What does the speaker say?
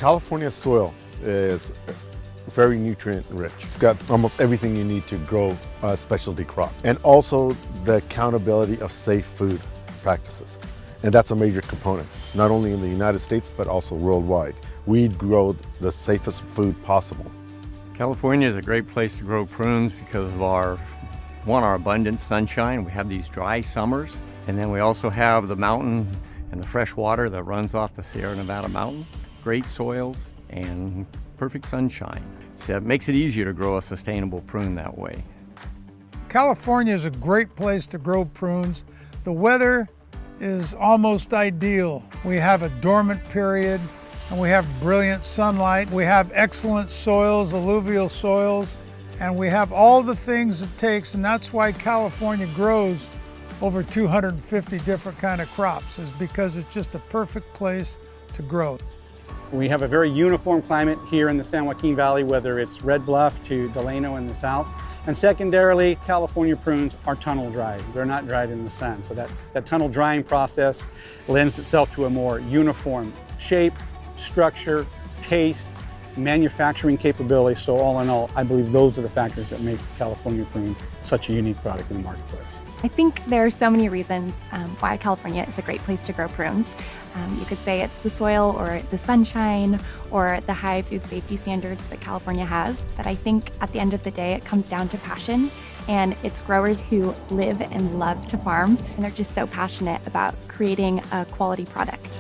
California soil is very nutrient rich. It's got almost everything you need to grow a specialty crop. And also the accountability of safe food practices. And that's a major component, not only in the United States, but also worldwide. We grow the safest food possible. California is a great place to grow prunes because of our abundant sunshine. We have these dry summers, and then we also have the mountain and the fresh water that runs off the Sierra Nevada mountains. Great soils and perfect sunshine. So it makes it easier to grow a sustainable prune that way. California is a great place to grow prunes. The weather is almost ideal. We have a dormant period and we have brilliant sunlight. We have excellent soils, alluvial soils, and we have all the things it takes, and that's why California grows over 250 different kind of crops, is because it's just a perfect place to grow. We have a very uniform climate here in the San Joaquin Valley, whether it's Red Bluff to Delano in the south. And secondarily, California prunes are tunnel dried. They're not dried in the sun. So that tunnel drying process lends itself to a more uniform shape, structure, taste, manufacturing capability. So all in all, I believe those are the factors that make California prune such a unique product in the marketplace. I think there are so many reasons why California is a great place to grow prunes. You could say it's the soil or the sunshine or the high food safety standards that California has. But I think at the end of the day, it comes down to passion. And it's growers who live and love to farm. And they're just so passionate about creating a quality product.